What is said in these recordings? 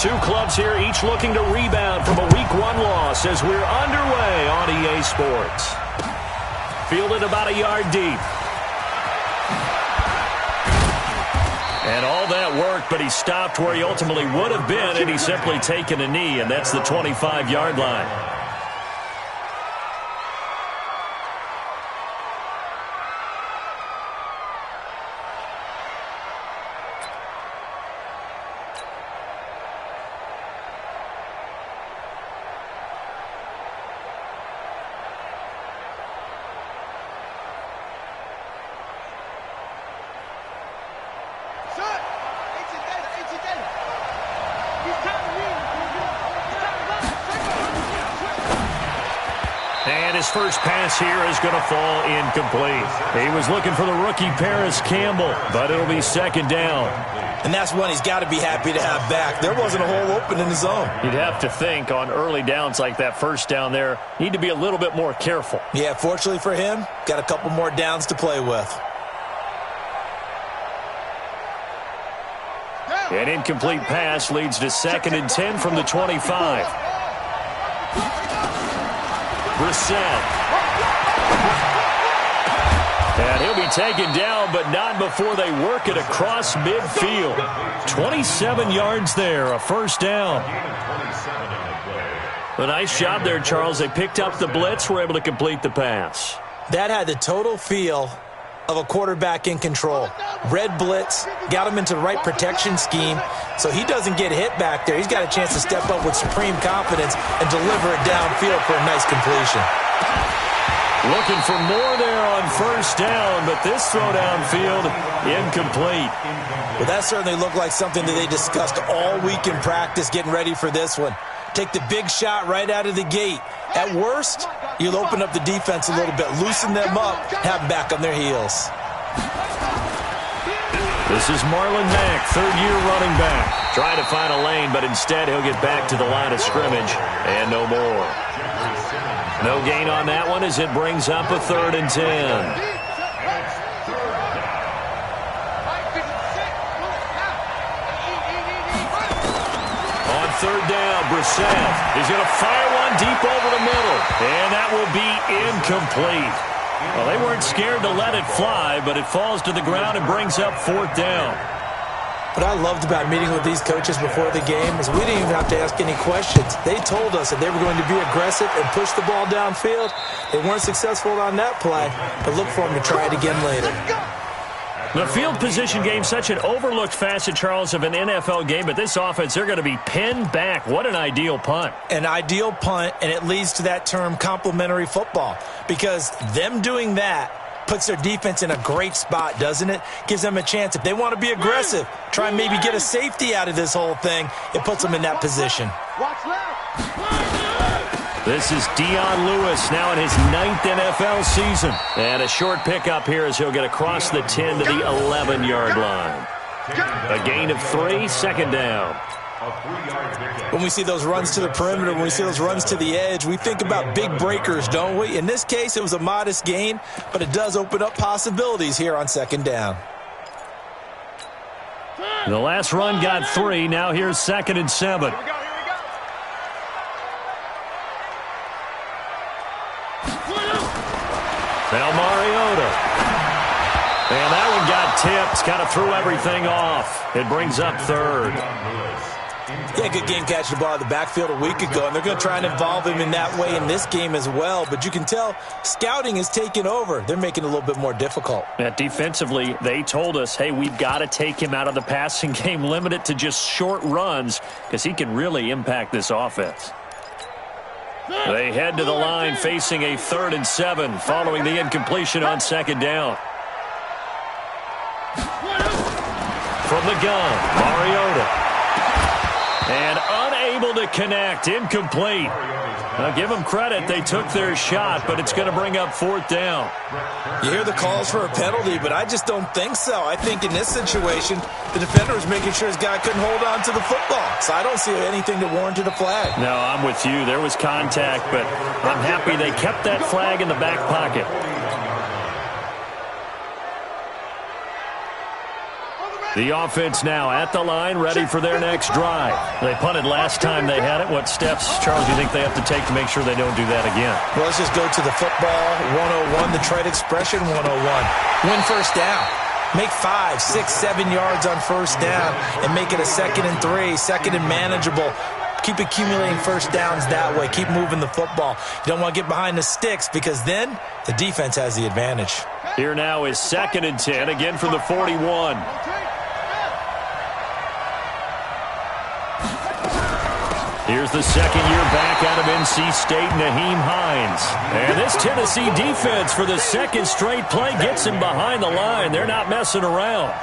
Two clubs here, each looking to rebound from a Week 1 loss as we're underway on EA Sports. Fielded about a yard deep. And all that work, but he stopped where he ultimately would have been, and he's simply taken a knee, and that's the 25-yard line. And his first pass here is going to fall incomplete. He was looking for the rookie Paris Campbell, but it'll be second down. And that's one he's got to be happy to have back. There wasn't a hole open in his zone. You'd have to think on early downs like that first down there, need to be a little bit more careful. Yeah, fortunately for him, got a couple more downs to play with. An incomplete pass leads to 2nd and 10 from the 25. Brissett. And he'll be taken down, but not before they work it across midfield. 27 yards there, a first down. A nice job there, Charles. They picked up the blitz, were able to complete the pass. That had the total feel of a quarterback in control. Red blitz, got him into the right protection scheme, so he doesn't get hit back there. He's got a chance to step up with supreme confidence and deliver it downfield for a nice completion. Looking for more there on first down, but this throw downfield, incomplete. Well, that certainly looked like something that they discussed all week in practice getting ready for this one. Take the big shot right out of the gate. At worst, you'll open up the defense a little bit, loosen them up, have them back on their heels. This is Marlon Mack, third-year running back. Trying to find a lane, but instead he'll get back to the line of scrimmage and no more. No gain on that one as it brings up a 3rd and 10. Third down, Brissett. He's going to fire one deep over the middle, and that will be incomplete. Well, they weren't scared to let it fly, but it falls to the ground and brings up 4th down. What I loved about meeting with these coaches before the game is we didn't even have to ask any questions. They told us that they were going to be aggressive and push the ball downfield. They weren't successful on that play, but look for them to try it again later. The field position game, such an overlooked facet, Charles, of an NFL game, but this offense, they're going to be pinned back. What an ideal punt. An ideal punt, and it leads to that term complementary football, because them doing that puts their defense in a great spot, doesn't it? Gives them a chance. If they want to be aggressive, try and maybe get a safety out of this whole thing, it puts them in that position. This is Dion Lewis now in his 9th NFL season. And a short pickup here as he'll get across the 10 to the 11-yard line. A gain of 3, second down. When we see those runs to the perimeter, when we see those runs to the edge, we think about big breakers, don't we? In this case, it was a modest gain, but it does open up possibilities here on second down. The last run got 3. Now here's 2nd and 7. Now Mariota. And that one got tipped. Kind of threw everything off. It brings up 3rd. Yeah, good game catching the ball in the backfield a week ago, and they're going to try and involve him in that way in this game as well. But you can tell scouting is taking over. They're making it a little bit more difficult. Defensively, they told us, hey, we've got to take him out of the passing game, limit it to just short runs, because he can really impact this offense. They head to the line facing a 3rd and 7 following the incompletion on second down. From the gun, Mariota. And unable to connect, incomplete. Now, give them credit, they took their shot, but it's going to bring up 4th down. You hear the calls for a penalty, but I just don't think so. I think in this situation, the defender was making sure his guy couldn't hold on to the football. So I don't see anything that warranted a flag. No, I'm with you. There was contact, but I'm happy they kept that flag in the back pocket. The offense now at the line, ready for their next drive. They punted last time they had it. What steps, Charles, do you think they have to take to make sure they don't do that again? Well, let's just go to the football 101, the trade expression 101. Win first down. Make 5, 6, 7 yards on first down and make it a 2nd and 3, 2nd and manageable. Keep accumulating first downs that way. Keep moving the football. You don't want to get behind the sticks because then the defense has the advantage. Here now is 2nd and 10, again from the 41. Here's the second year back out of NC State, Nyheim Hines. And this Tennessee defense for the second straight play gets him behind the line. They're not messing around.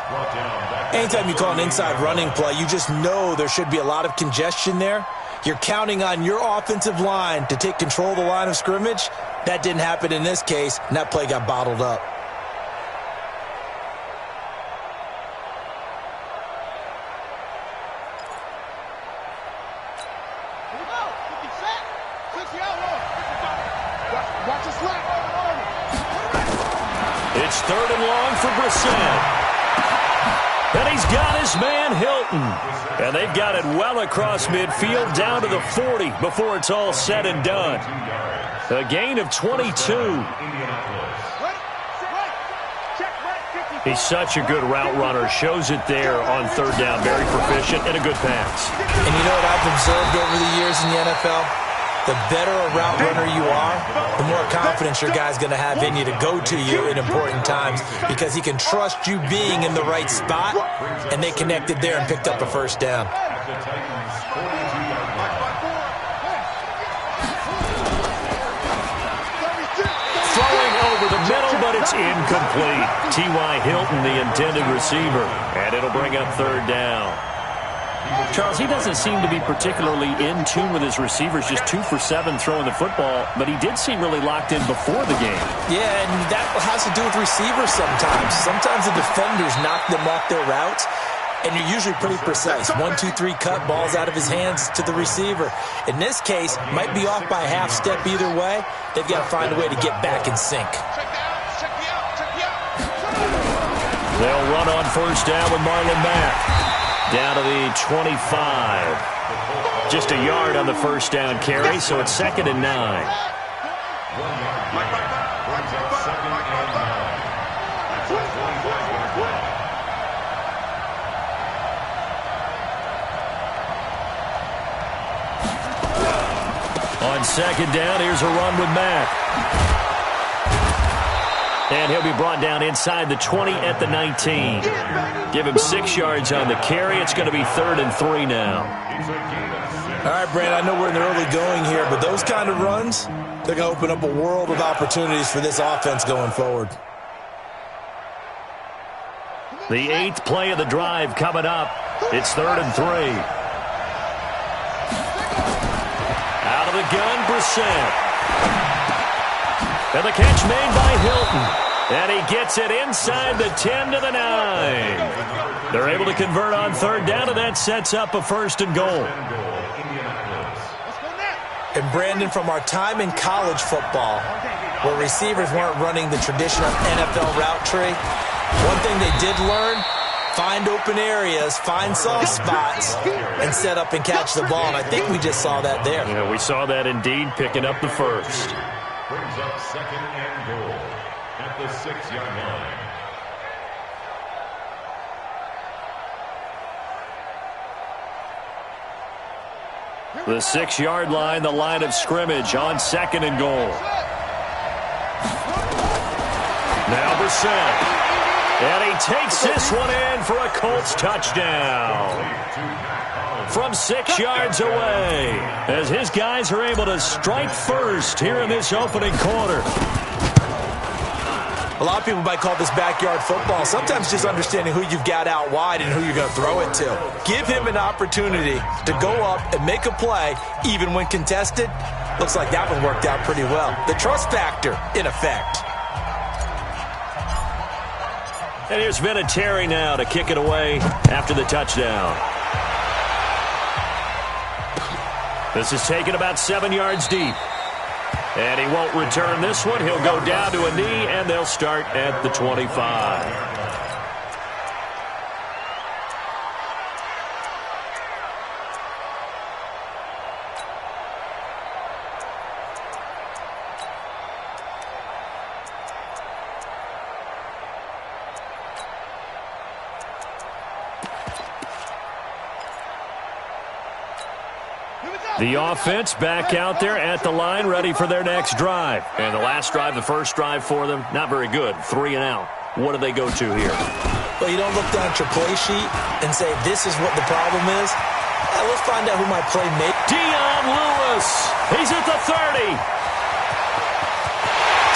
Anytime you call an inside running play, you just know there should be a lot of congestion there. You're counting on your offensive line to take control of the line of scrimmage. That didn't happen in this case, and that play got bottled up. It's 3rd and long for Brissett. And he's got his man Hilton. And they've got it well across midfield down to the 40 before it's all said and done. A gain of 22. He's such a good route runner. Shows it there on 3rd down. Very proficient and a good pass. And you know what I've observed over the years in the NFL? The better a route runner you are, the more confidence your guy's going to have in you to go to you in important times because he can trust you being in the right spot, and they connected there and picked up a first down. Throwing over the middle, but it's incomplete. T.Y. Hilton, the intended receiver, and it'll bring up 3rd down. Charles, he doesn't seem to be particularly in tune with his receivers, just 2 for 7 throwing the football, but he did seem really locked in before the game. Yeah, and that has to do with receivers sometimes. Sometimes the defenders knock them off their routes, and you're usually pretty precise. 1, 2, 3 cut, balls out of his hands to the receiver. In this case, might be off by a half step either way. They've got to find a way to get back in sync. They'll run on first down with Marlon Mack. Down to the 25. Just a yard on the first down carry, so it's 2nd and 9. On 2nd down, here's a run with Mack. And he'll be brought down inside the 20 at the 19. Give him 6 yards on the carry. It's going to be 3rd and 3 now. All right, Brand, I know we're in the early going here, but those kind of runs, they're going to open up a world of opportunities for this offense going forward. The 8th play of the drive coming up. It's 3rd and 3. Out of the gun, Brissett. And the catch made by Hilton. And he gets it inside the 10 to the 9. They're able to convert on 3rd down, and that sets up a 1st and goal. And Brandon, from our time in college football, where receivers weren't running the traditional NFL route tree, one thing they did learn, find open areas, find soft spots, and set up and catch the ball. And I think we just saw that there. Yeah, we saw that indeed, picking up the 1st. Brings up 2nd and goal at the 6-yard line. The 6-yard line, the line of scrimmage on 2nd and goal. Now Brissett. And he takes this one in for a Colts touchdown. From 6 yards away, as his guys are able to strike first here in this opening quarter. A lot of people might call this backyard football. Sometimes just understanding who you've got out wide and who you're going to throw it to. Give him an opportunity to go up and make a play, even when contested. Looks like that one worked out pretty well. The trust factor, in effect. And here's Vinatieri now to kick it away after the touchdown. This is taken about 7 yards deep. And he won't return this one. He'll go down to a knee, and they'll start at the 25. The offense back out there at the line, ready for their next drive. And the last drive, the first drive for them, not very good. 3 and out. What do they go to here? Well, you don't look down at your play sheet and say, this is what the problem is. Let's find out who my play made. Dion Lewis. He's at the 30.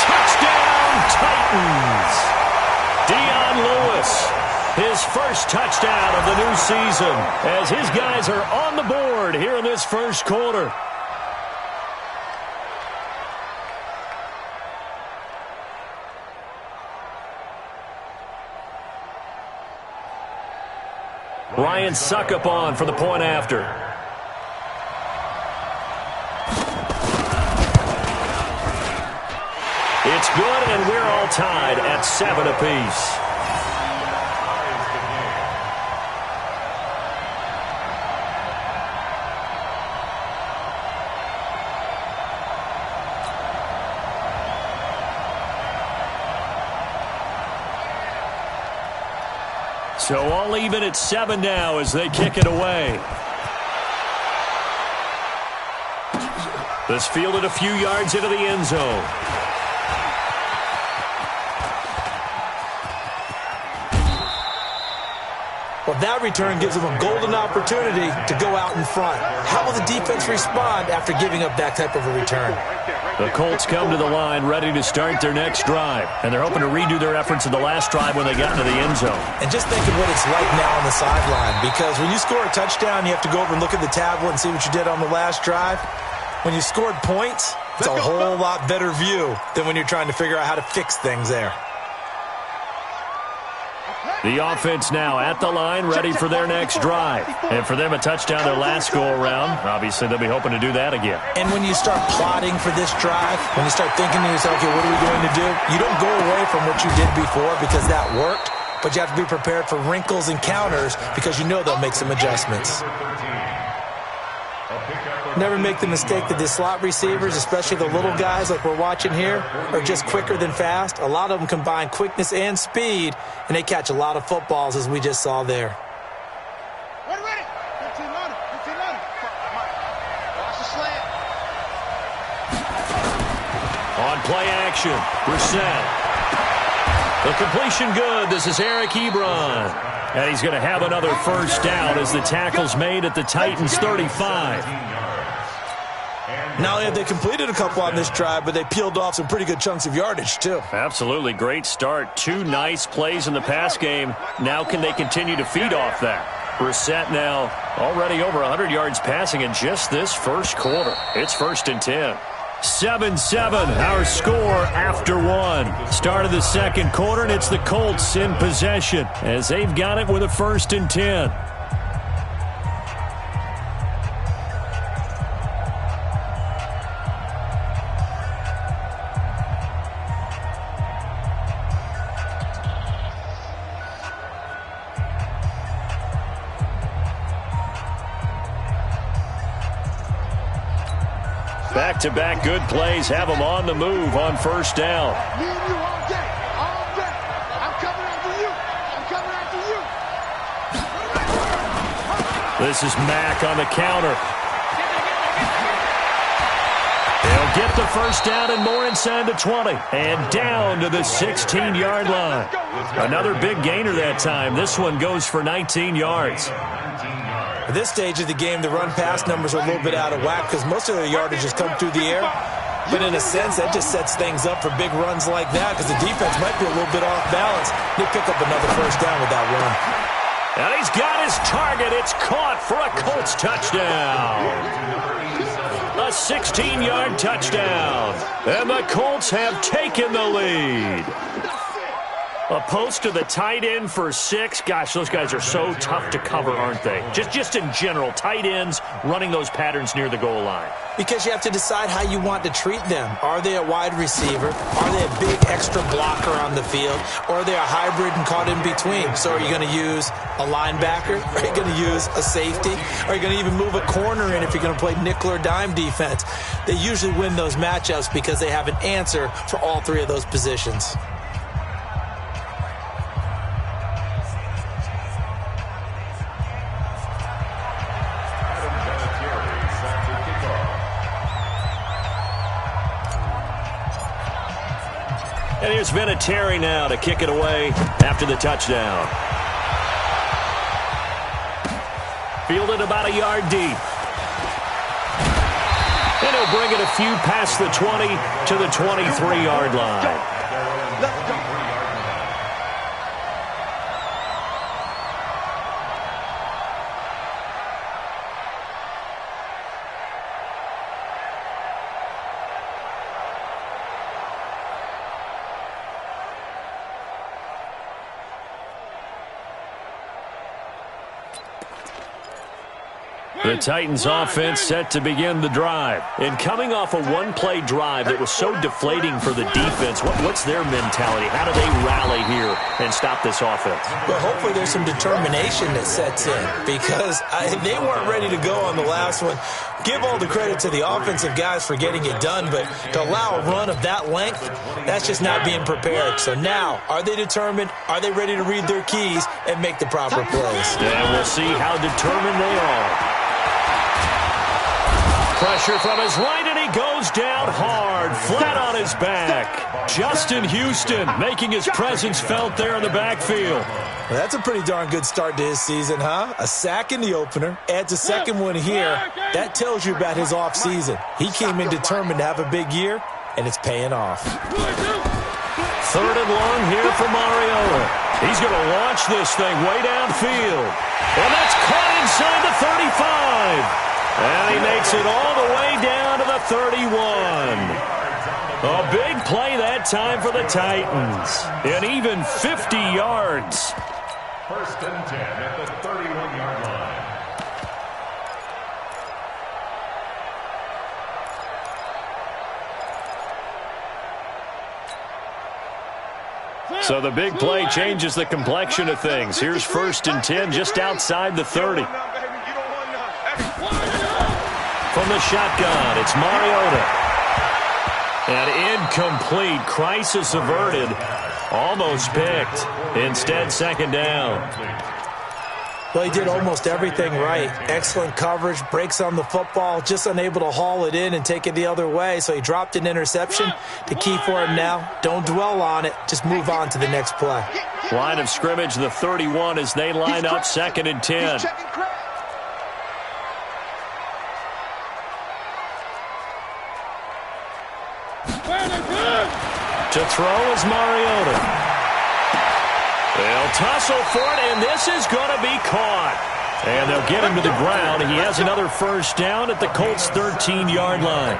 Touchdown, Titans. Dion Lewis, his first touchdown of the new season, as his guys are on the board here in this first quarter. Ryan Suckup on for the point after. It's good, and we're all tied at 7 apiece. So all even at 7 now as they kick it away. This fielded a few yards into the end zone. Well, that return gives them a golden opportunity to go out in front. How will the defense respond after giving up that type of a return? The Colts come to the line ready to start their next drive, and they're hoping to redo their efforts in the last drive when they got into the end zone. And just think of what it's like now on the sideline, because when you score a touchdown, you have to go over and look at the tablet and see what you did on the last drive. When you scored points, it's a whole lot better view than when you're trying to figure out how to fix things there. The offense now at the line, ready for their next drive. And for them, a touchdown their last go-around. Obviously, they'll be hoping to do that again. And when you start plotting for this drive, when you start thinking to yourself, okay, what are we going to do? You don't go away from what you did before because that worked, but you have to be prepared for wrinkles and counters because you know they'll make some adjustments. Never make the mistake that the slot receivers, especially the little guys like we're watching here, are just quicker than fast. A lot of them combine quickness and speed, and they catch a lot of footballs, as we just saw there. Ready. 15 loaded. Watch the slant. On play action, Brissett. The completion good. This is Eric Ebron. And he's going to have another first down as the tackle's made at the Titans' 35. Not only have they completed a couple on this drive, but they peeled off some pretty good chunks of yardage, too. Absolutely. Great start. 2 nice plays in the pass game. Now can they continue to feed off that? Brissett now already over 100 yards passing in just this first quarter. It's 1st and 10. 7-7, our score after 1. Start of the second quarter, and it's the Colts in possession as they've got it with a 1st and 10. Back-to-back good plays have them on the move on first down. Me and you all day. All day. I'm coming after you. This is Mack on the counter. They'll get the first down and more inside the 20. And down to the 16-yard line. Another big gainer that time. This one goes for 19 yards. At this stage of the game, the run-pass numbers are a little bit out of whack because most of their yardage has come through the air. But in a sense, that just sets things up for big runs like that because the defense might be a little bit off balance. They pick up another first down with that run. And he's got his target. It's caught for a Colts touchdown. A 16-yard touchdown. And the Colts have taken the lead. A post to the tight end for 6. Gosh, those guys are so tough to cover, aren't they? Just in general, tight ends running those patterns near the goal line. Because you have to decide how you want to treat them. Are they a wide receiver? Are they a big extra blocker on the field? Or are they a hybrid and caught in between? So are you going to use a linebacker? Are you going to use a safety? Are you going to even move a corner in if you're going to play nickel or dime defense? They usually win those matchups because they have an answer for all 3 of those positions. There's Vinatieri now to kick it away after the touchdown. Fielded about a yard deep. And he'll bring it a few past the 20 to the 23-yard line. Let's go. The Titans offense set to begin the drive. And coming off a one-play drive that was so deflating for the defense, what's their mentality? How do they rally here and stop this offense? Well, hopefully there's some determination that sets in because they weren't ready to go on the last one. Give all the credit to the offensive guys for getting it done, but to allow a run of that length, that's just not being prepared. So now, are they determined? Are they ready to read their keys and make the proper plays? And we'll see how determined they are. Pressure from his right, and he goes down hard, flat on his back. Justin Houston making his presence felt there in the backfield. Well, that's a pretty darn good start to his season, huh? A sack in the opener, adds a second one here. That tells you about his offseason. He came in determined to have a big year, and it's paying off. 3rd and long here for Mariota. He's going to launch this thing way downfield. And that's caught inside the 35. And he makes it all the way down to the 31. A big play that time for the Titans. And even 50 yards. 1st and 10 at the 31-yard line. So the big play changes the complexion of things. Here's 1st and 10 just outside the 30. From the shotgun, it's Mariota. And incomplete. Crisis averted. Almost picked. Instead, 2nd down. Well, he did almost everything right. Excellent coverage, breaks on the football, just unable to haul it in and take it the other way. So he dropped an interception. The key for him now, don't dwell on it. Just move on to the next play. Line of scrimmage, the 31 as they line up 2nd and 10. To throw is Mariota. They'll tussle for it, and this is going to be caught. And they'll get him to the ground. He has another 1st down at the Colts' 13-yard line.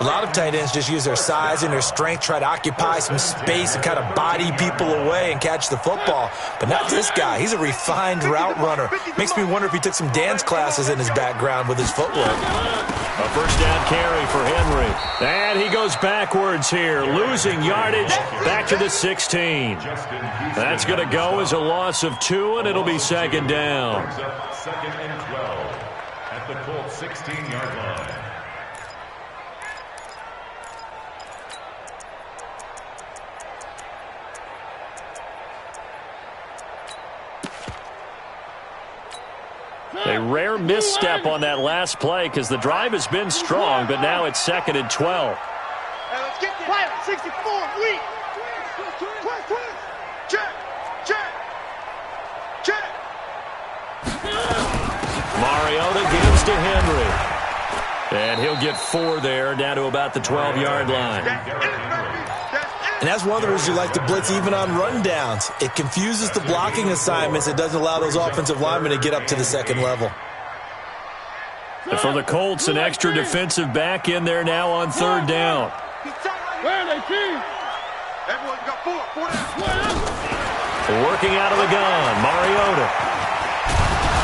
A lot of tight ends just use their size and their strength, try to occupy some space and kind of body people away and catch the football. But not this guy. He's a refined route runner. Makes me wonder if he took some dance classes in his background with his footwork. A 1st down carry for Henry. And he goes backwards here, losing yardage back to the 16. That's going to go as a loss of 2, and it'll be 2nd down. 2nd and 12 at the Colts' 16-yard line. A rare misstep on that last play because the drive has been strong, but now it's 2nd and 12. Hey, let's get this. Quiet, 64, weak. Check, check, check. Mariota gives to Henry. And he'll get 4 there, down to about the 12-yard line. And that's one of the reasons you like to blitz even on rundowns. It confuses the blocking assignments. It doesn't allow those offensive linemen to get up to the 2nd level. And for the Colts, an extra defensive back in there now on 3rd down. Where are they, team? Everyone got 4 down. Working out of the gun, Mariota.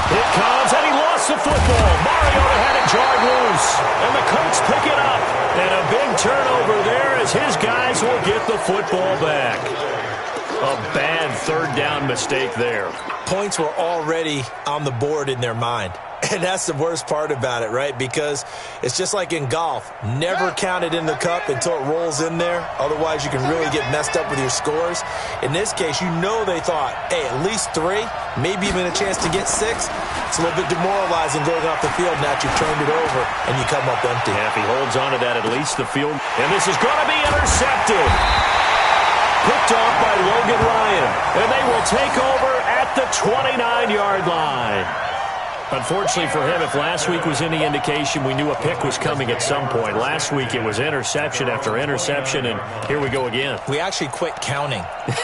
It comes, and he lost the football. Mariota had it jarred loose, and the Colts pick it up. And a big turnover there as his guys will get the football back. A bad third down mistake there. Points were already on the board in their mind. And that's the worst part about it, right? Because it's just like in golf. Never count it in the cup until it rolls in there. Otherwise, you can really get messed up with your scores. In this case, you know they thought, hey, at least 3, maybe even a chance to get 6. It's a little bit demoralizing going off the field now that you've turned it over and you come up empty. Yeah, if he holds on to that, at least the field. And this is going to be intercepted. Picked off by Logan Ryan. And they will take over at the 29-yard line. Unfortunately for him, if last week was any indication, we knew a pick was coming at some point. Last week it was interception after interception, and here we go again. We actually quit counting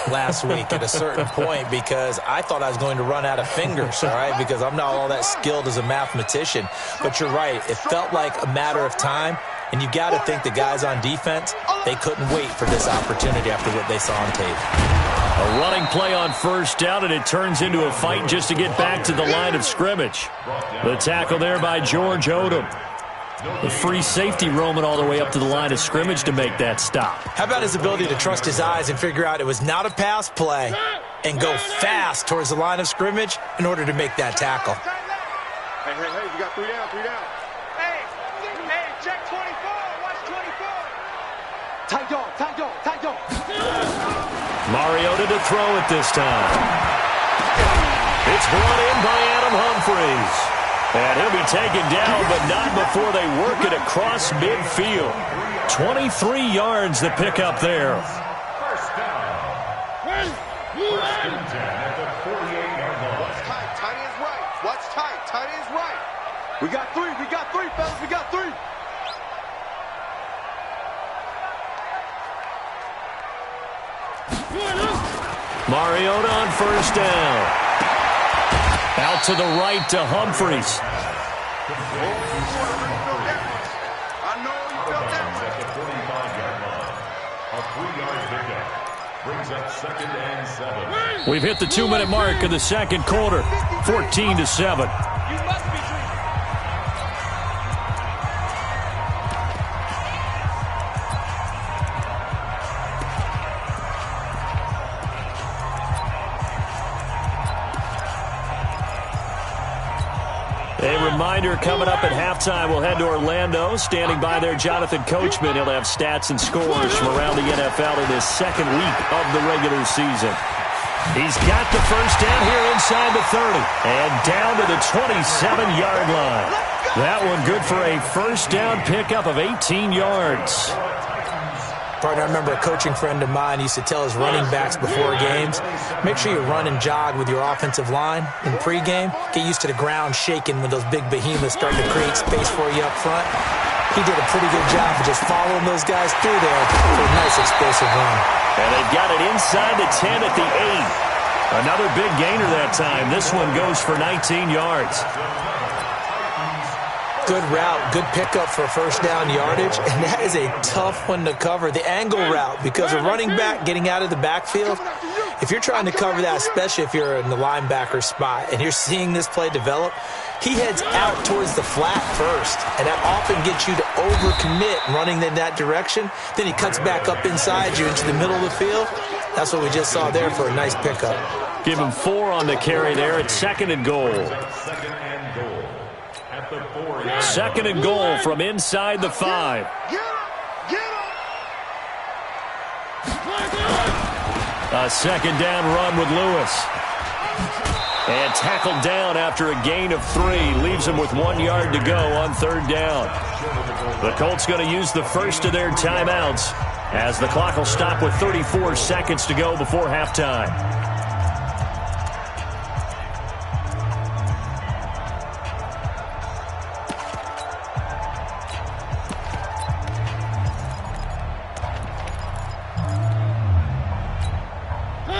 last week at a certain point because I thought I was going to run out of fingers, all right, because I'm not all that skilled as a mathematician. But you're right. It felt like a matter of time, and you got to think the guys on defense, they couldn't wait for this opportunity after what they saw on tape. A running play on first down, and it turns into a fight just to get back to the line of scrimmage. The tackle there by George Odom. The free safety roaming all the way up to the line of scrimmage to make that stop. How about his ability to trust his eyes and figure out it was not a pass play and go fast towards the line of scrimmage in order to make that tackle? Hey, you got 3 down, 3 down. Hey, check 24, watch 24. Tight dog. Mariota to throw it this time. It's brought in by Adam Humphries. And he'll be taken down, but not before they work it across midfield. 23 yards to pick up there. First down. First and 10 at the 48-yard line. Watch tight ends right. Watch tight ends right. We got 3, fellas, we got 3. Mariota on first down. Out to the right to Humphries. I know you felt that. At the 45-yard line. A 3-yard pickup brings up 2nd and 7. We've hit the 2-minute mark of the second quarter. 14-7. You must be dreaming. A reminder coming up at halftime, we'll head to Orlando. Standing by there, Jonathan Coachman. He'll have stats and scores from around the NFL in his second week of the regular season. He's got the first down here inside the 30 and down to the 27-yard line. That one good for a first down pickup of 18 yards. Partner, I remember a coaching friend of mine used to tell his running backs before games, make sure you run and jog with your offensive line in pregame. Get used to the ground shaking when those big behemoths start to create space for you up front. He did a pretty good job of just following those guys through there for a nice explosive run. And they've got it inside the 10 at the 8. Another big gainer that time. This one goes for 19 yards. Good route, good pickup for first down yardage, and that is a tough one to cover, the angle route, because a running back getting out of the backfield, if you're trying to cover that, especially if you're in the linebacker spot and you're seeing this play develop, he heads out towards the flat first, and that often gets you to overcommit running in that direction. Then he cuts back up inside you into the middle of the field. That's what we just saw there for a nice pickup. Give him 4 on the carry there at 2nd and goal. Second and goal from inside the 5. A second down run with Lewis. And tackled down after a gain of 3. Leaves him with 1 yard to go on third down. The Colts going to use the first of their timeouts as the clock will stop with 34 seconds to go before halftime.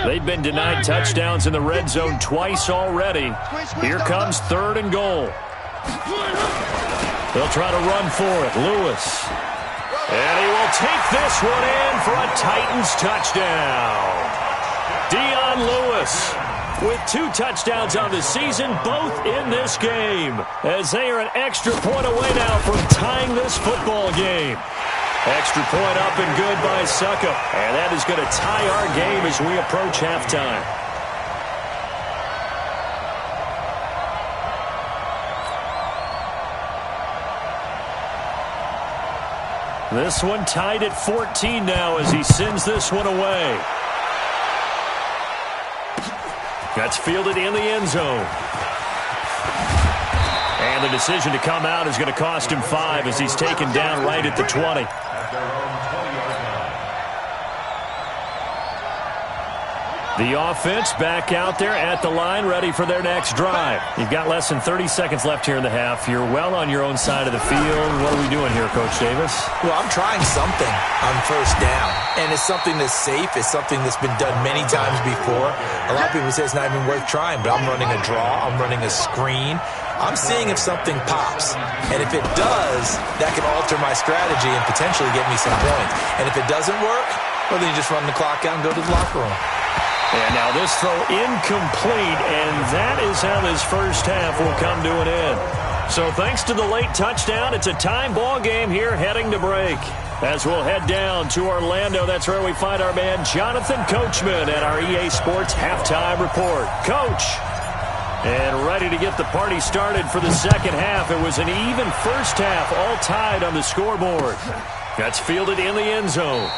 They've been denied touchdowns in the red zone twice already. Here comes 3rd and goal. They'll try to run for it. Lewis. And he will take this one in for a Titans touchdown. Dion Lewis with 2 touchdowns on the season, both in this game, as they are an extra point away now from tying this football game. Extra point up and good by Suckup. And that is going to tie our game as we approach halftime. This one tied at 14 now as he sends this one away. That's fielded in the end zone. And the decision to come out is going to cost him 5 as he's taken down right at the 20. The offense back out there at the line, ready for their next drive. You've got less than 30 seconds left here in the half. You're well on your own side of the field. What are we doing here, Coach Davis? Well, I'm trying something on first down, and it's something that's safe. It's something that's been done many times before. A lot of people say it's not even worth trying, but I'm running a draw. I'm running a screen. I'm seeing if something pops, and if it does, that can alter my strategy and potentially get me some points. And if it doesn't work, well, then you just run the clock out and go to the locker room. And now this throw incomplete, and that is how this first half will come to an end. So thanks to the late touchdown, it's a time ball game here heading to break. As we'll head down to Orlando, that's where we find our man Jonathan Coachman at our EA Sports Halftime Report. Coach, and ready to get the party started for the second half. It was an even first half, all tied on the scoreboard. That's fielded in the end zone.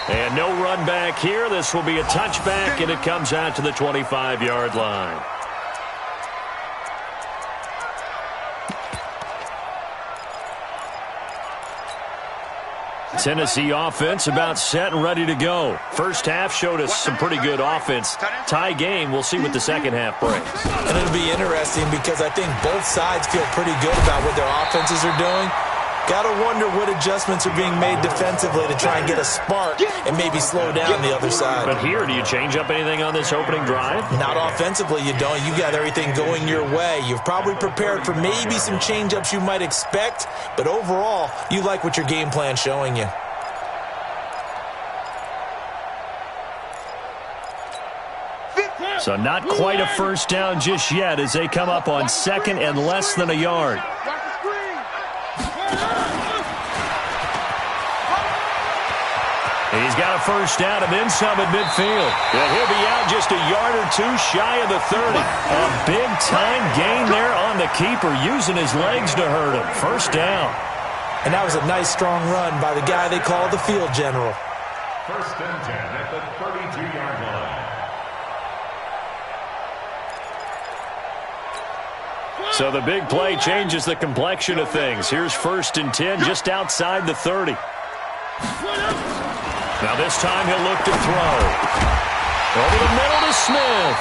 And no run back here. This will be a touchback, and it comes out to the 25-yard line. Tennessee offense about set and ready to go. First half showed us some pretty good offense. Tie game. We'll see what the second half brings. And it'll be interesting because I think both sides feel pretty good about what their offenses are doing. Got to wonder what adjustments are being made defensively to try and get a spark and maybe slow down the other side. But here, do you change up anything on this opening drive? Not offensively, you don't. You got everything going your way. You've probably prepared for maybe some change-ups you might expect, but overall, you like what your game plan's showing you. So not quite a first down just yet as they come up on second and less than a yard. He's got a first down and then some at midfield. And he'll be out just a yard or two shy of the 30. A big-time gain there on the keeper, using his legs to hurt him. First down. And that was a nice, strong run by the guy they call the field general. First and 10 at the 32-yard line. So the big play changes the complexion of things. Here's first and 10 just outside the 30. Now this time he'll look to throw. Over the middle to Smith.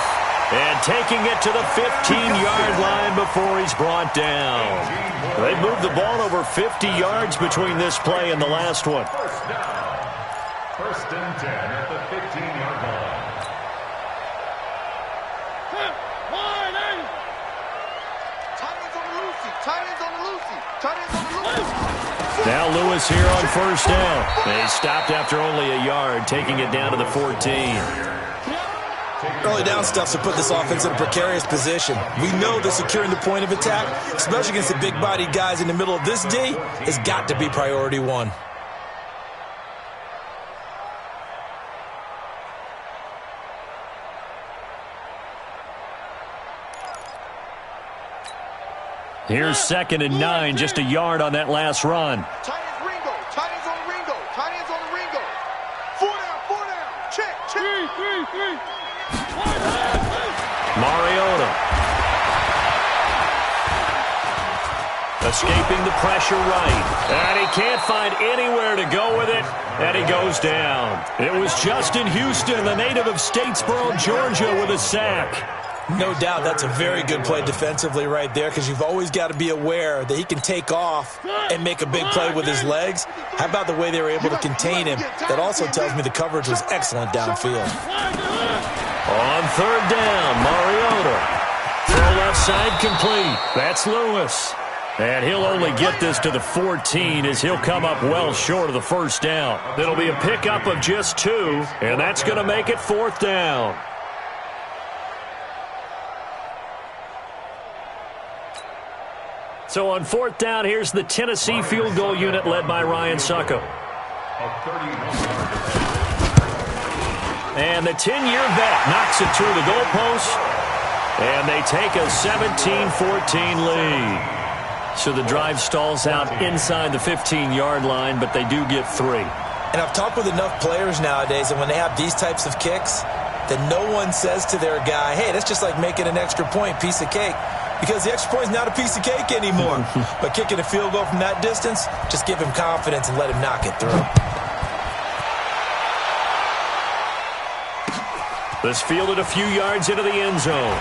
And taking it to the 15-yard line before he's brought down. They moved the ball over 50 yards between this play and the last one. First down. First and 10 at the 15-yard line. Now Lewis here on first down. They stopped after only a yard, taking it down to the 14. Early down stuff's to put this offense in a precarious position. We know that securing the point of attack, especially against the big-bodied guys in the middle of this D, has got to be priority one. Here's second and 9, just a yard on that last run. Tight ends Ringo. Tight ends on the Ringo. Tight ends on the Ringo. 4 down, 4 down. Check, check. Three. Mariota. Escaping the pressure right. And he can't find anywhere to go with it. And he goes down. It was Justin Houston, the native of Statesboro, Georgia, with a sack. No doubt that's a very good play defensively right there because you've always got to be aware that he can take off and make a big play with his legs. How about the way they were able to contain him? That also tells me the coverage was excellent downfield. On third down, Mariota. Throw left side complete. That's Lewis. And he'll only get this to the 14 as he'll come up well short of the first down. It'll be a pickup of just 2, and that's going to make it fourth down. So on fourth down, here's the Tennessee field goal unit led by Ryan Suckup. A 31-yard defense. And the 10-year vet knocks it through the goalpost. And they take a 17-14 lead. So the drive stalls out inside the 15-yard line, but they do get 3. And I've talked with enough players nowadays, and when they have these types of kicks, that no one says to their guy, hey, that's just like making an extra point, piece of cake. Because the extra point is not a piece of cake anymore. But kicking a field goal from that distance, just give him confidence and let him knock it through. This fielded a few yards into the end zone.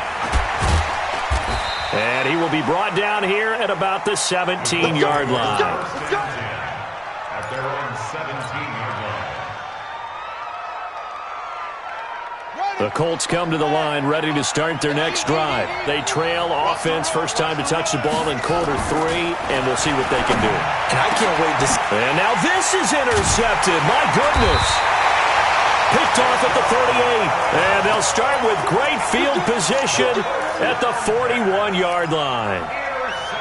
And he will be brought down here at about the 17-yard line. At their own 17-yard line. The Colts come to the line ready to start their next drive. They trail offense, first time to touch the ball in quarter 3, and we'll see what they can do. And I can't wait to see. And now this is intercepted. My goodness. Picked off at the 38. And they'll start with great field position at the 41-yard line.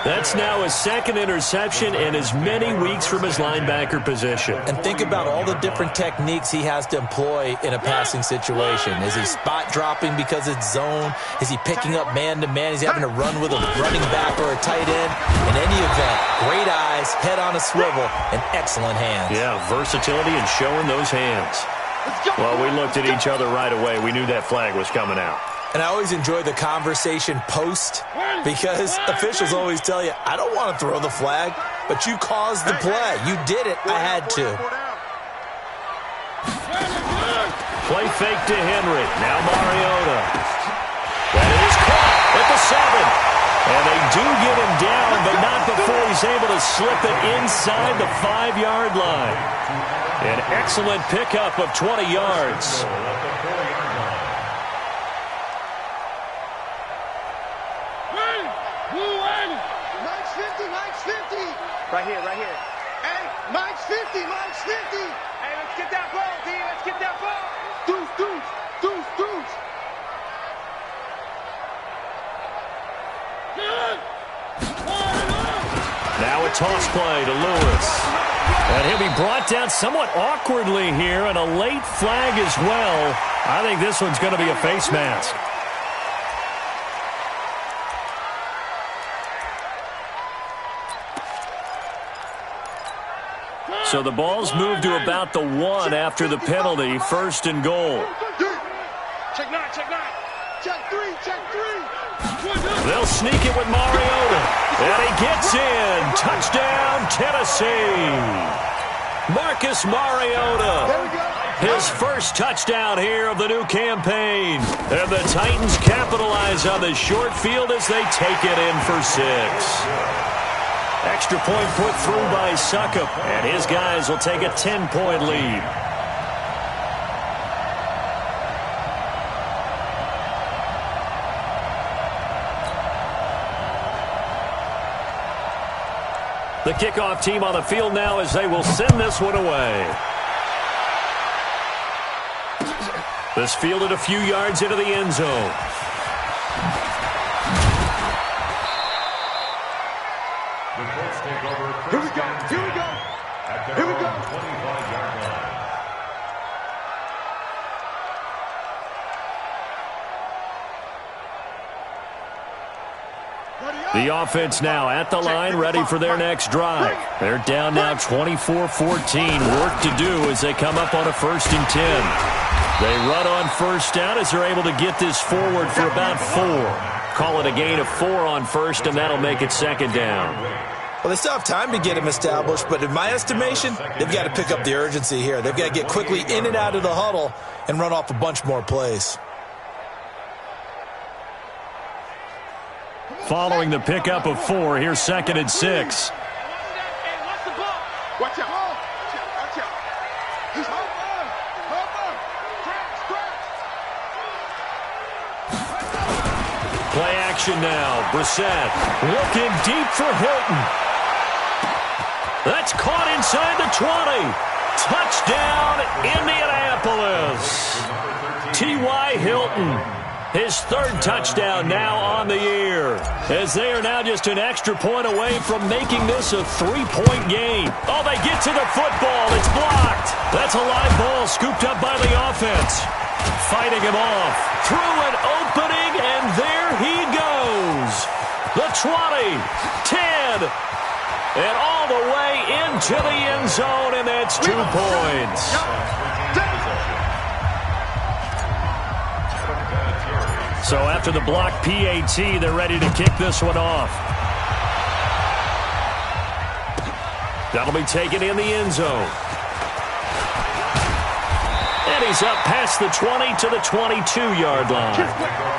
That's now his second interception in as many weeks from his linebacker position. And think about all the different techniques he has to employ in a passing situation. Is he spot dropping because it's zone? Is he picking up man-to-man? Is he having to run with a running back or a tight end? In any event, great eyes, head on a swivel, and excellent hands. Yeah, versatility and showing those hands. Well, we looked at each other right away. We knew that flag was coming out. And I always enjoy the conversation post because officials always tell you, I don't want to throw the flag, but you caused the play. You did it. I had to. Play fake to Henry. Now Mariota. That is caught at the 7. And they do get him down, but not before he's able to slip it inside the 5-yard line. An excellent pickup of 20 yards. Right here, right here. Hey, Mike's 50, Mike's 50. Hey, let's get that ball, D. Let's get that ball. Deuce, deuce, deuce, deuce. Now a toss play to Lewis. And he'll be brought down somewhat awkwardly here, and a late flag as well. I think this one's going to be a face mask. So the ball's moved to about the 1 after the penalty, 1st and goal. Check 9, check 9. Check 3, check 3. They'll sneak it with Mariota. And he gets in. Touchdown, Tennessee. Marcus Mariota. His first touchdown here of the new campaign. And the Titans capitalize on the short field as they take it in for 6. Extra point put through by Succop, and his guys will take a 10-point lead. The kickoff team on the field now as they will send this one away. This fielded a few yards into the end zone. Here we go, here we go. Here we go. 25-yard line. The offense now at the line, ready for their next drive. They're down now 24-14. Work to do as they come up on a 1st and 10. They run on first down as they're able to get this forward for about 4. Call it a gain of 4 on first, and that'll make it 2nd down. Well, they still have time to get him established, but in my estimation, they've got to pick up the urgency here. They've got to get quickly in and out of the huddle and run off a bunch more plays. Following the pickup of 4, here's 2nd and 6. Watch out. Watch out. He's home on. Play action now. Brissett looking deep for Hilton. That's caught inside the 20. Touchdown, Indianapolis. T.Y. Hilton. His third touchdown now on the year, as they are now just an extra point away from making this a 3-point game. Oh, they get to the football. It's blocked. That's a live ball scooped up by the offense. Fighting him off. Through an opening, and there he goes. The 20, 10, and all the way into the end zone, and that's 2 points. So after the block PAT, they're ready to kick this one off. That'll be taken in the end zone. And he's up past the 20 to the 22-yard line.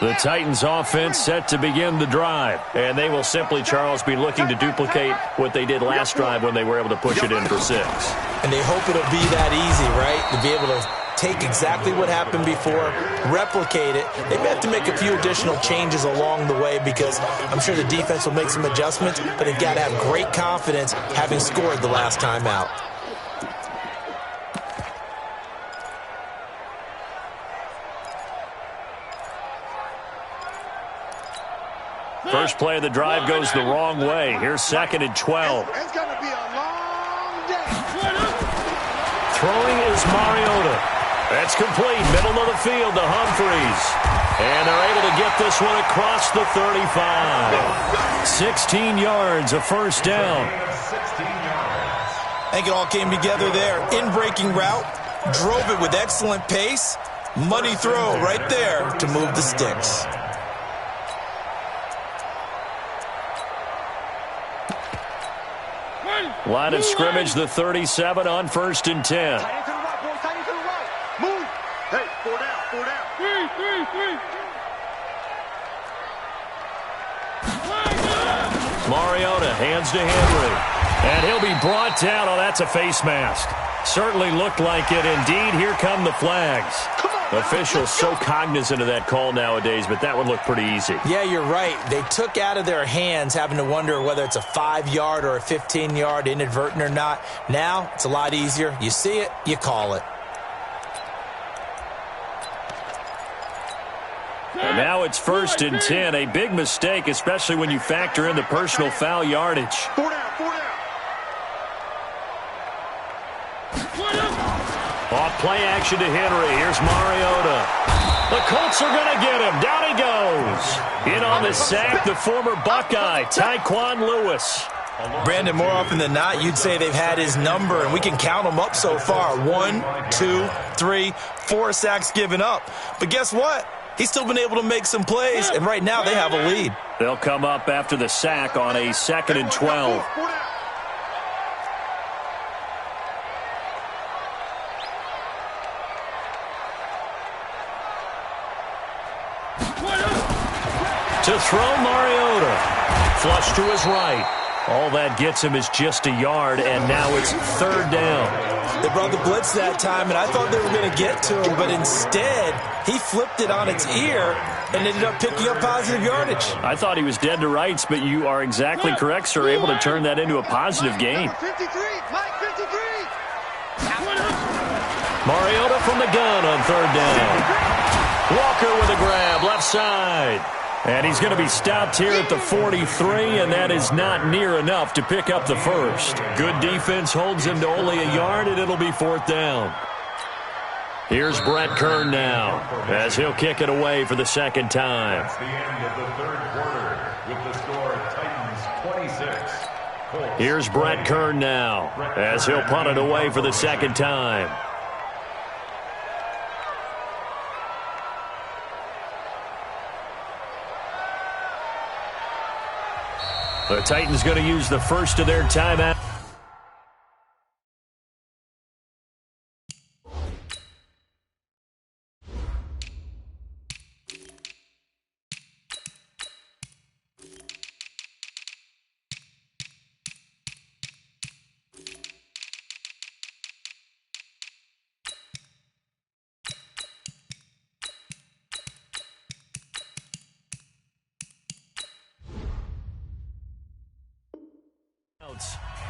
The Titans offense set to begin the drive. And they will simply, Charles, be looking to duplicate what they did last drive when they were able to push it in for 6. And they hope it'll be that easy, right? To be able to take exactly what happened before, replicate it. They may have to make a few additional changes along the way because I'm sure the defense will make some adjustments, but they've got to have great confidence having scored the last time out. First play of the drive goes the wrong way. Here's 2nd and 12. It's going to be a long day. Throwing is Mariota. That's complete. Middle of the field to Humphreys. And they're able to get this one across the 35. 16 yards, a first down. I think it all came together there. In-breaking route, drove it with excellent pace. Money throw right there to move the sticks. Line of scrimmage, the 37 on 1st and 10. Tight end to the right, boys. Tight end to the right. Move. Hey, 4 down, 4 down. Mariota hands to Henry. And he'll be brought down. Oh, that's a face mask. Certainly looked like it. Indeed, here come the flags. Officials so cognizant of that call nowadays, but that one looked pretty easy. Yeah, you're right. They took out of their hands having to wonder whether it's a 5-yard or a 15-yard inadvertent or not. Now, it's a lot easier. You see it, you call it. And now it's 1st and 10. A big mistake, especially when you factor in the personal foul yardage. 4 down, 4 down. Off play action to Henry. Here's Mariota. The Colts are going to get him. Down he goes. In on the sack, the former Buckeye, Tyquan Lewis. Brandon, more often than not, you'd say they've had his number, and we can count them up so far. 1, 2, 3, 4 sacks given up. But guess what? He's still been able to make some plays, and right now they have a lead. They'll come up after the sack on a 2nd and 12. To throw Mariota. Flush to his right. All that gets him is just a yard, and now it's 3rd down. They brought the blitz that time, and I thought they were going to get to him, but instead, he flipped it on its ear and ended up picking up positive yardage. I thought he was dead to rights, but you are exactly correct, sir. Able to turn that into a positive gain. 53, Mike 53. Mariota from the gun on 3rd down. Walker with a grab, left side. And he's going to be stopped here at the 43, and that is not near enough to pick up the first. Good defense holds him to only a yard, and it'll be 4th down. Here's Brett Kern now, as he'll kick it away for the 2nd time. That's the end of the 3rd quarter with the score Titans 26. Colts. Here's Brett Kern now, as he'll punt it away for the 2nd time. The Titans going to use the first of their timeout.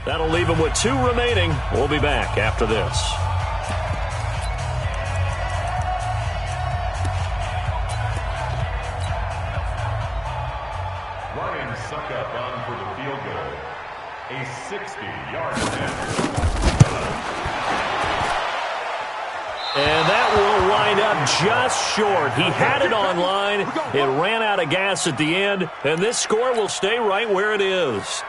That'll leave him with 2 remaining. We'll be back after this. Ryan Suckup on for the field goal. A 60-yard attempt. And that will wind up just short. He had it on line. It ran out of gas at the end, and this score will stay right where it is.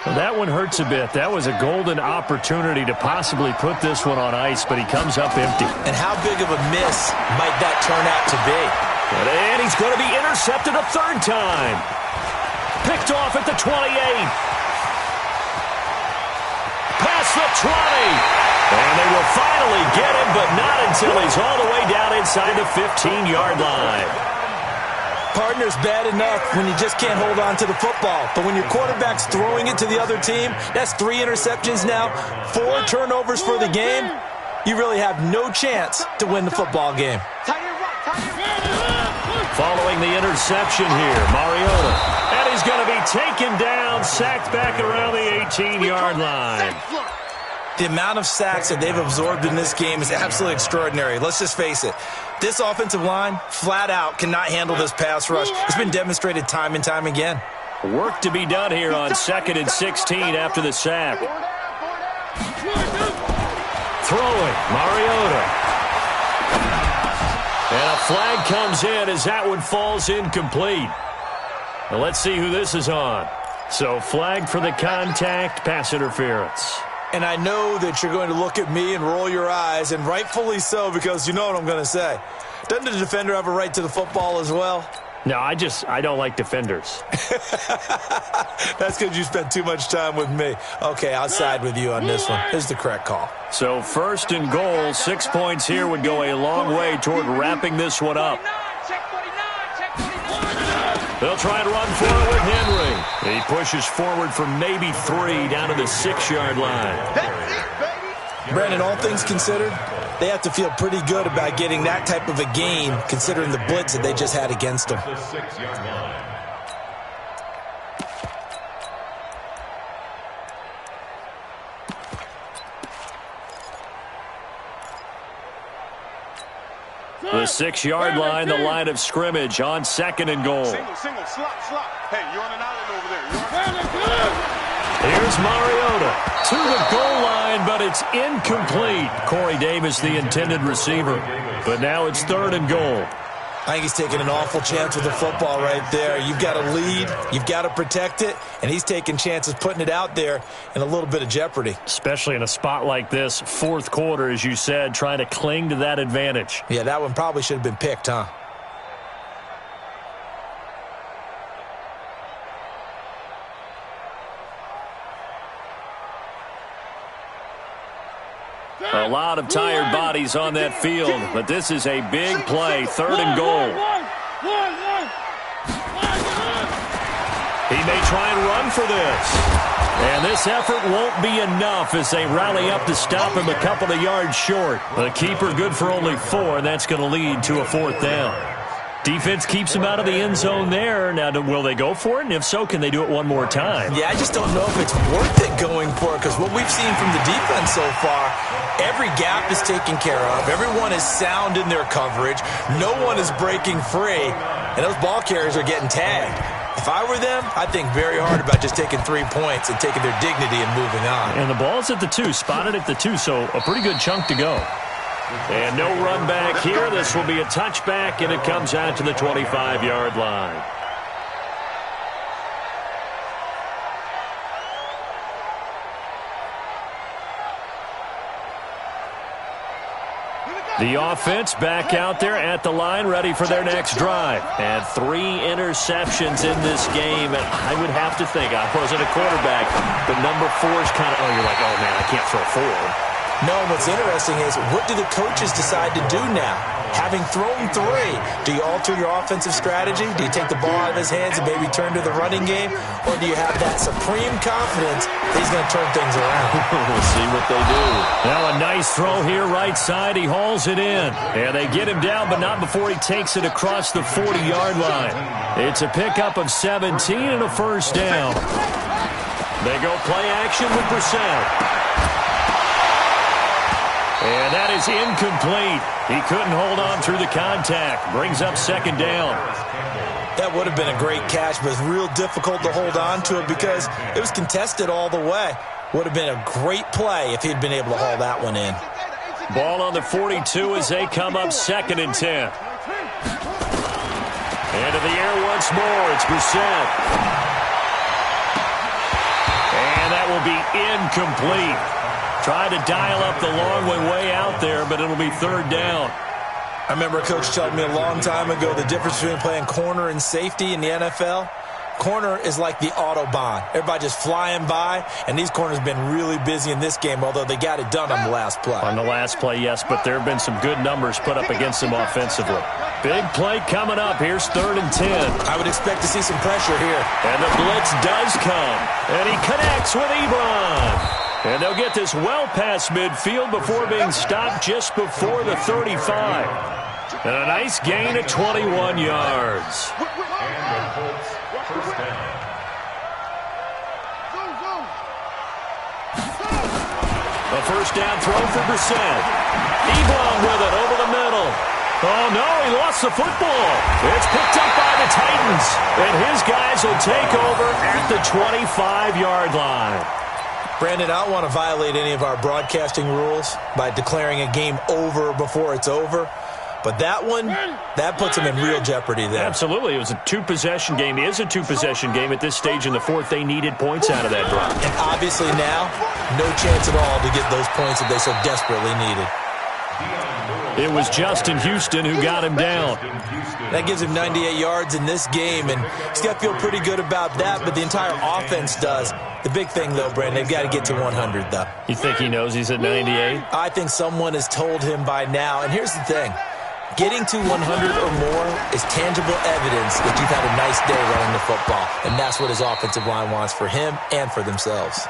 Well, that one hurts a bit. That was a golden opportunity to possibly put this one on ice, but he comes up empty. And how big of a miss might that turn out to be? And he's going to be intercepted a 3rd time. Picked off at the 28. Past the 20. And they will finally get him, but not until he's all the way down inside the 15-yard line. Partner's bad enough when you just can't hold on to the football. But when your quarterback's throwing it to the other team, that's 3 interceptions now, 4 turnovers for the game. You really have no chance to win the football game. Following the interception here, Mariota. And he's going to be taken down, sacked back around the 18-yard line. The amount of sacks that they've absorbed in this game is absolutely extraordinary. Let's just face it. This offensive line, flat out, cannot handle this pass rush. It's been demonstrated time and time again. Work to be done here on 2nd and 16 after the sack. Throwing, Mariota. And a flag comes in as that one falls incomplete. Now let's see who this is on. So flag for the contact, pass interference. And I know that you're going to look at me and roll your eyes, and rightfully so, because you know what I'm going to say. Doesn't the defender have a right to the football as well? No, I don't like defenders. That's because you spent too much time with me. Okay, I'll side with you on this one. This is the correct call. So 1st and goal, 6 points here would go a long way toward wrapping this one up. They'll try and run for it with Henry. He pushes forward for maybe 3 down to the 6-yard line. That's it, baby. Brandon, all things considered, they have to feel pretty good about getting that type of a gain, considering the blitz that they just had against them. The 6-yard line. The 6-yard line, the line of scrimmage on 2nd and goal. Single, slop. Hey, you're on an island over there. Here's Mariota to the goal line, but it's incomplete. Corey Davis, the intended receiver. But now it's 3rd and goal. I think he's taking an awful chance with the football right there. You've got to lead, you've got to protect it, and he's taking chances putting it out there in a little bit of jeopardy. Especially in a spot like this, 4th quarter, as you said, trying to cling to that advantage. Yeah, that one probably should have been picked, huh? A lot of tired bodies on that field, but this is a big play, 3rd and goal. He may try and run for this. And this effort won't be enough as they rally up to stop him a couple of yards short. The keeper good for only 4, and that's going to lead to a 4th down. Defense keeps him out of the end zone there. Now, will they go for it? And if so, can they do it one more time? Yeah, I just don't know if it's worth it going for it, because what we've seen from the defense so far, every gap is taken care of. Everyone is sound in their coverage. No one is breaking free, and those ball carriers are getting tagged. If I were them, I'd think very hard about just taking 3 points and taking their dignity and moving on. And the ball's at the 2, spotted at the 2, so a pretty good chunk to go. And no run back here. This will be a touchback, and it comes out to the 25-yard line. The offense back out there at the line, ready for their next drive. And 3 interceptions in this game. And I would have to think, I wasn't a quarterback, but number 4 is kind of, you're like, oh, man, I can't throw 4. No, what's interesting is, what do the coaches decide to do now? Having thrown 3, do you alter your offensive strategy? Do you take the ball out of his hands and maybe turn to the running game? Or do you have that supreme confidence that he's going to turn things around? We'll see what they do. Now a nice throw here right side. He hauls it in. And they get him down, but not before he takes it across the 40-yard line. It's a pickup of 17 and a 1st down. They go play action with Brissett. And that is incomplete. He couldn't hold on through the contact. Brings up second down. That would have been a great catch, but it's real difficult to hold on to it because it was contested all the way. Would have been a great play if he'd been able to haul that one in. Ball on the 42 as they come up 2nd and 10. Into the air once more. It's Brissett. And that will be incomplete. Tried to dial up the long way out there, but it'll be 3rd down. I remember a coach telling me a long time ago the difference between playing corner and safety in the NFL. Corner is like the Autobahn. Everybody just flying by, and these corners have been really busy in this game, although they got it done on the last play. On the last play, yes, but there have been some good numbers put up against them offensively. Big play coming up. Here's 3rd and 10. I would expect to see some pressure here. And the blitz does come, and he connects with Ebron. And they'll get this well past midfield before being stopped just before the 35. And a nice gain of 21 yards. And the Colts, first down. A first down throw for Brissett. Ebron with it over the middle. Oh, no, he lost the football. It's picked up by the Titans. And his guys will take over at the 25-yard line. Brandon, I don't want to violate any of our broadcasting rules by declaring a game over before it's over. But that one, that puts them in real jeopardy there. Absolutely. It was a two-possession game. It is a two-possession game at this stage in the fourth. They needed points out of that drive. And obviously now, no chance at all to get those points that they so desperately needed. It was Justin Houston who got him down. That gives him 98 yards in this game, and he's got to feel pretty good about that, but the entire offense does. The big thing, though, Brandon, they've got to get to 100, though. You think he knows he's at 98? I think someone has told him by now, and here's the thing. Getting to 100 or more is tangible evidence that you've had a nice day running the football, and that's what his offensive line wants for him and for themselves.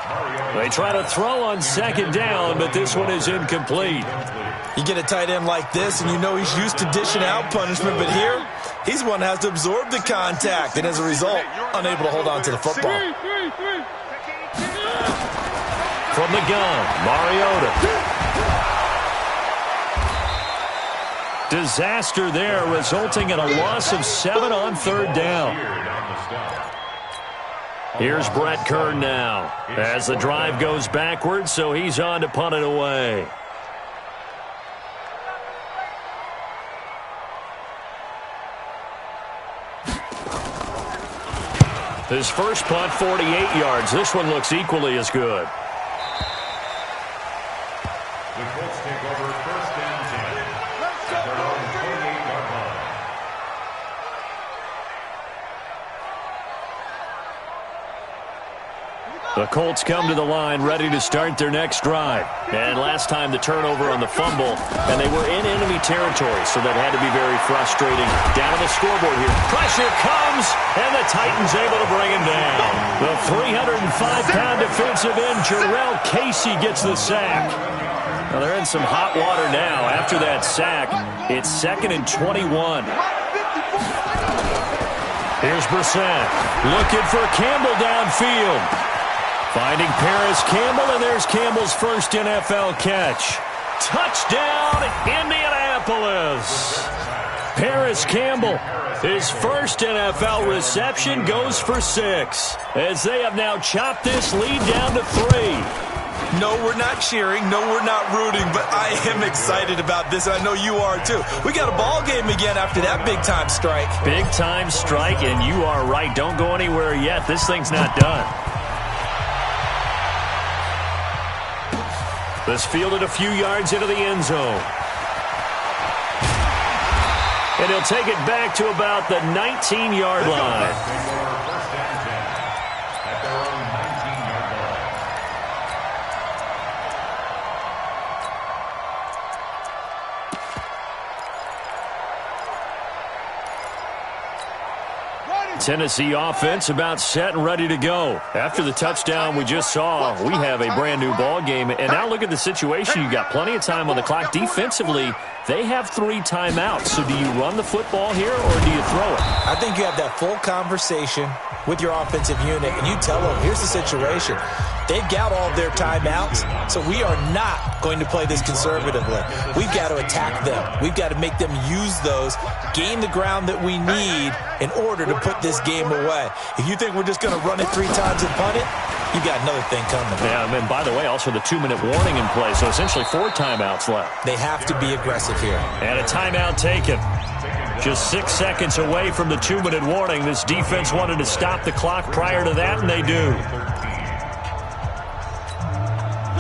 They try to throw on second down, but this one is incomplete. You get a tight end like this, and you know he's used to dishing out punishment, but here, he's one that has to absorb the contact, and as a result, unable to hold on to the football. From the gun, Mariota. Disaster there, resulting in a loss of 7 on 3rd down. Here's Brett Kern now as the drive goes backwards, so he's on to punt it away. His first punt, 48 yards. This one looks equally as good. The Colts take over first down 10. At their own 48-yard line. The Colts come to the line ready to start their next drive. And last time the turnover on the fumble, and they were in enemy territory, so that had to be very frustrating. Down on the scoreboard here. Pressure comes, and the Titans able to bring him down. The 305-pound defensive end, Jarrell Casey, gets the sack. Now they're in some hot water now. After that sack, it's 2nd and 21. Here's Brissett looking for Campbell downfield. Finding Paris Campbell, and there's Campbell's first NFL catch. Touchdown, Indianapolis. Paris Campbell, his first NFL reception, goes for 6, as they have now chopped this lead down to 3. No, we're not cheering. No, we're not rooting, but I am excited about this, and I know you are too. We got a ball game again after that big-time strike. Big-time strike, and you are right. Don't go anywhere yet. This thing's not done. This fielded a few yards into the end zone. And he'll take it back to about the 19-yard line. At their own 19-yard line. Tennessee offense about set and ready to go. After the touchdown we just saw, we have a brand-new ball game. And now look at the situation. You've got plenty of time on the clock. Defensively, they have 3 timeouts. So do you run the football here or do you throw it? I think you have that full conversation with your offensive unit, and you tell them, here's the situation. They've got all of their timeouts, so we are not going to play this conservatively. We've got to attack them. We've got to make them use those, gain the ground that we need in order to put this game away. If you think we're just going to run it 3 times and punt it, you got another thing coming. Yeah, and by the way, also the 2-minute warning in play, so essentially 4 timeouts left. They have to be aggressive here. And a timeout taken. Just 6 seconds away from the 2-minute warning. This defense wanted to stop the clock prior to that, and they do.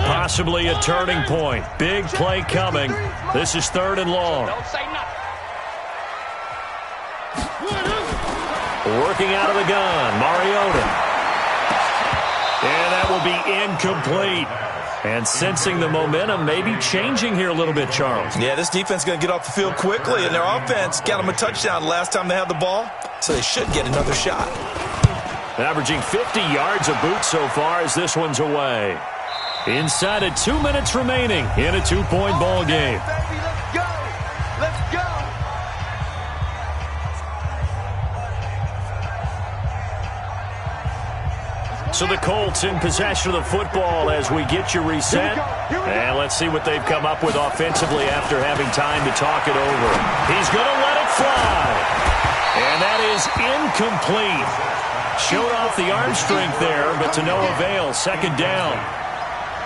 Possibly a turning point. Big play coming. This is 3rd and long. Working out of the gun, Mariota. And that will be incomplete. And sensing the momentum, maybe changing here a little bit, Charles. Yeah, this defense is going to get off the field quickly, and their offense got them a touchdown last time they had the ball, so they should get another shot. Averaging 50 yards a boot so far as this one's away. Inside of 2 minutes remaining in a 2-point ball game. Baby, let's go. Let's go. So the Colts in possession of the football as we get you reset. And let's see what they've come up with offensively after having time to talk it over. He's going to let it fly. And that is incomplete. Showed off the arm strength there, but to no avail. 2nd down.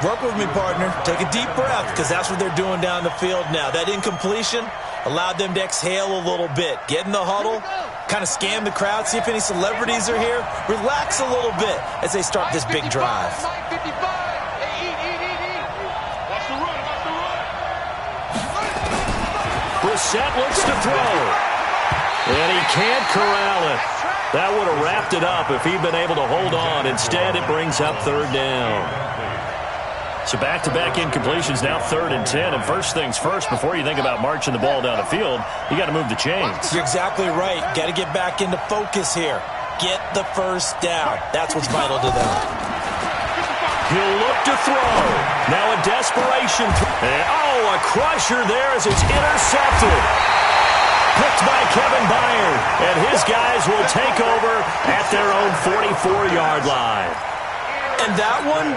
Work with me, partner. Take a deep breath, because that's what they're doing down the field now. That incompletion allowed them to exhale a little bit. Get in the huddle, kind of scan the crowd, see if any celebrities are here. Relax a little bit as they start this big drive. Brissett looks to throw. And he can't corral it. That would have wrapped it up if he'd been able to hold on. Instead, it brings up 3rd down. So back-to-back incompletions, now 3rd and 10. And first things first, before you think about marching the ball down the field, you got to move the chains. You're exactly right. Got to get back into focus here. Get the first down. That's what's vital to them. He'll look to throw. Now a desperation. A crusher there as it's intercepted. Picked by Kevin Byard. And his guys will take over at their own 44-yard line. And that one...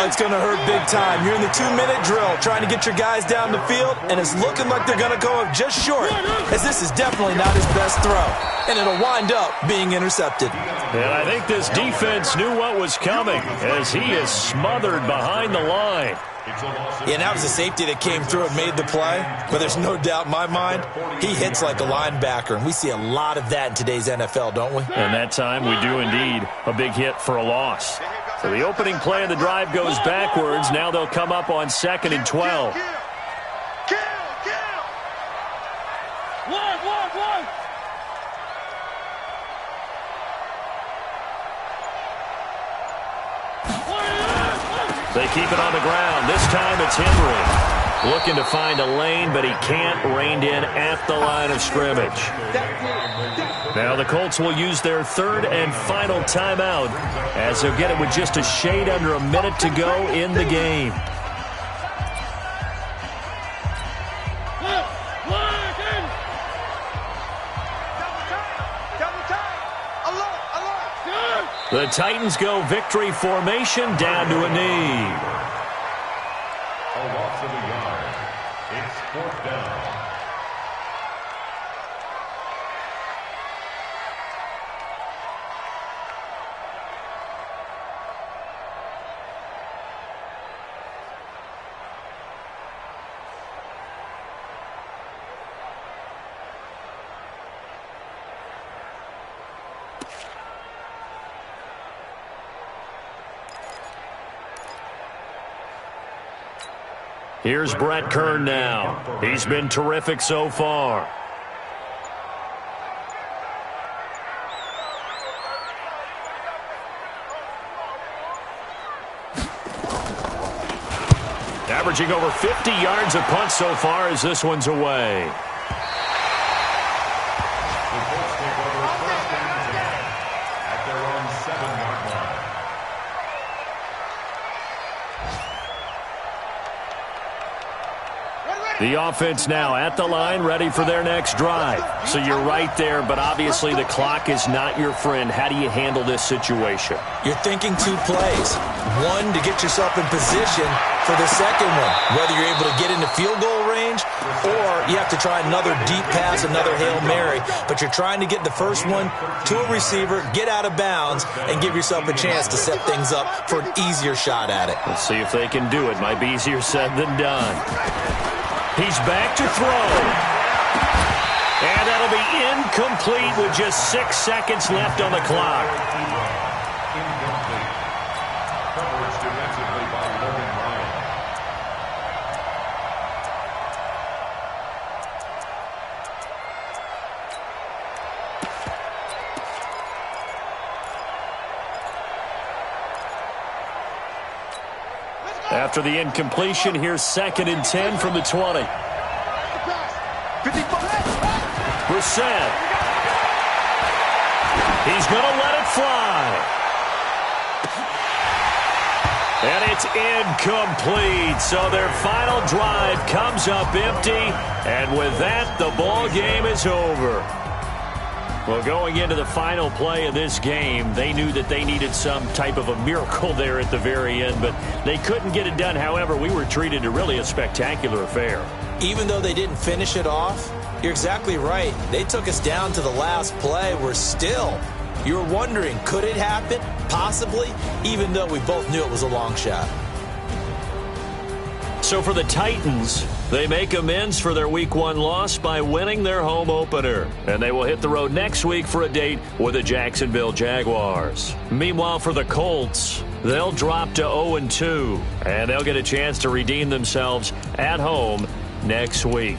it's going to hurt big time. You're in the 2-minute drill trying to get your guys down the field, and it's looking like they're going to go up just short, as this is definitely not his best throw, and it'll wind up being intercepted. And I think this defense knew what was coming as he is smothered behind the line. Yeah, and that was a safety that came through and made the play, but there's no doubt in my mind, he hits like a linebacker, and we see a lot of that in today's NFL, don't we? And that time we do indeed. A big hit for a loss. So the opening play of the drive goes backwards. Now they'll come up on 2nd and 12. They keep it on the ground. This time it's Henry. Looking to find a lane, but he can't. Reined in at the line of scrimmage. Now the Colts will use their 3rd and final timeout as they'll get it with just a shade under a minute to go in the game. The Titans go victory formation down to a knee. A loss of a yard. It's 4th down. Here's Brett Kern now. He's been terrific so far. Averaging over 50 yards a punt so far as this one's away. The offense now at the line, ready for their next drive. So you're right there, but obviously the clock is not your friend. How do you handle this situation? You're thinking 2 plays. One, to get yourself in position for the second one, whether you're able to get into field goal range or you have to try another deep pass, another Hail Mary. But you're trying to get the first one to a receiver, get out of bounds, and give yourself a chance to set things up for an easier shot at it. Let's see if they can do it. Might be easier said than done. He's back to throw. And that'll be incomplete with just 6 seconds left on the clock. Incomplete. Coverage defensively by Logan Ryan. After the incompletion, here's 2nd and 10 from the 20. Brissett. He's going to let it fly. And it's incomplete. So their final drive comes up empty. And with that, the ball game is over. Well, going into the final play of this game, they knew that they needed some type of a miracle there at the very end, but they couldn't get it done. However, we were treated to really a spectacular affair. Even though they didn't finish it off, you're exactly right. They took us down to the last play. We're still, you were wondering, could it happen? Possibly, even though we both knew it was a long shot. So for the Titans, they make amends for their Week 1 loss by winning their home opener. And they will hit the road next week for a date with the Jacksonville Jaguars. Meanwhile, for the Colts, they'll drop to 0-2. And they'll get a chance to redeem themselves at home next week.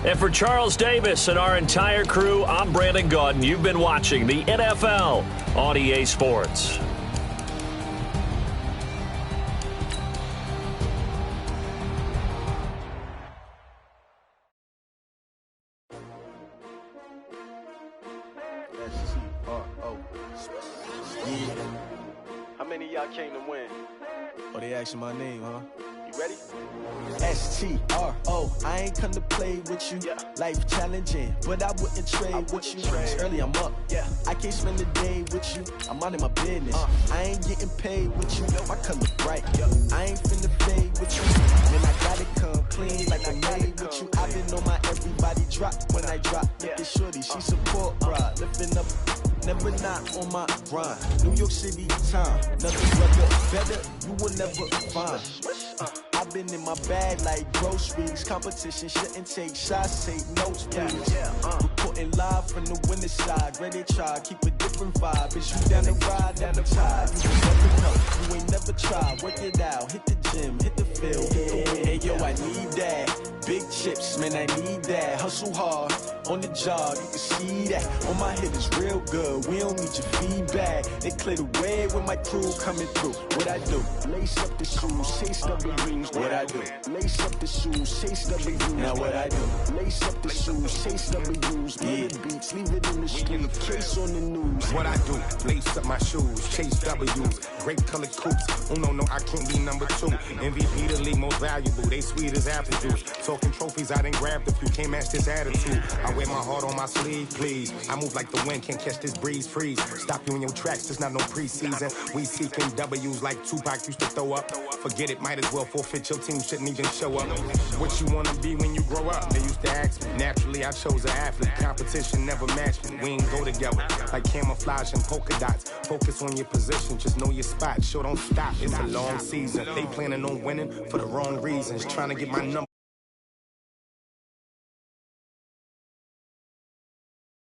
And for Charles Davis and our entire crew, I'm Brandon Gaudin. You've been watching the NFL on EA Sports. How many of y'all came to win? Oh, they asking my name, huh? You ready? S-T-R-O, I ain't come to play with you. Yeah. Life challenging, but I wouldn't trade with you. It's early, I'm up. Yeah. I can't spend the day with you. I'm minding my business. I ain't getting paid with you. My color bright. I ain't finna fade with you. And I gotta come clean like I made with you. I've been on my everybody drop when I drop. Look at shorty, she support ride. Lifting up, never not on my grind. New York City time, nothing better you will never find. I've been in my bag like groceries. Competition shouldn't take shots, take notes, please. Reporting live from the winning side. Ready to try, keep a different vibe. Is you down the ride, down the tide? You never know, you ain't never tried. Work it out, hit the gym, hit the field, hit the win. Hey yo, I need that. Big chips, man, I need that. Hustle hard, on the job, you can see that. On my head is real good, we don't need your feedback. They clear the way when my crew coming through. What I do? Lace up the shoes, chase W's. What I do? Lace up the shoes, chase W's. Now what I do? Lace up the shoes, chase W's. Get the beats, leave it in the street, case on the news. What I do? Lace up my shoes, chase W's. Great colored coops. Oh no, I can't be number 2. MVP the league most valuable. They sweet as apple juice. Talking trophies, I didn't grab the few. Can't match this attitude. I wear my heart on my sleeve, please. I move like the wind, can't catch this breeze, freeze. Stop you in your tracks, there's not no preseason. We seeking W's like Tupac used to throw up. Forget it, might as well forfeit. Your team shouldn't even show up. What you wanna be when you grow up? They used to ask me. Naturally, I chose an athlete. Competition never matched me. We ain't go together like camouflage and polka dots. Focus on your position, just know your spot. Sure, don't stop. It's a long season. They planning on winning for the wrong reasons. Trying to get my number.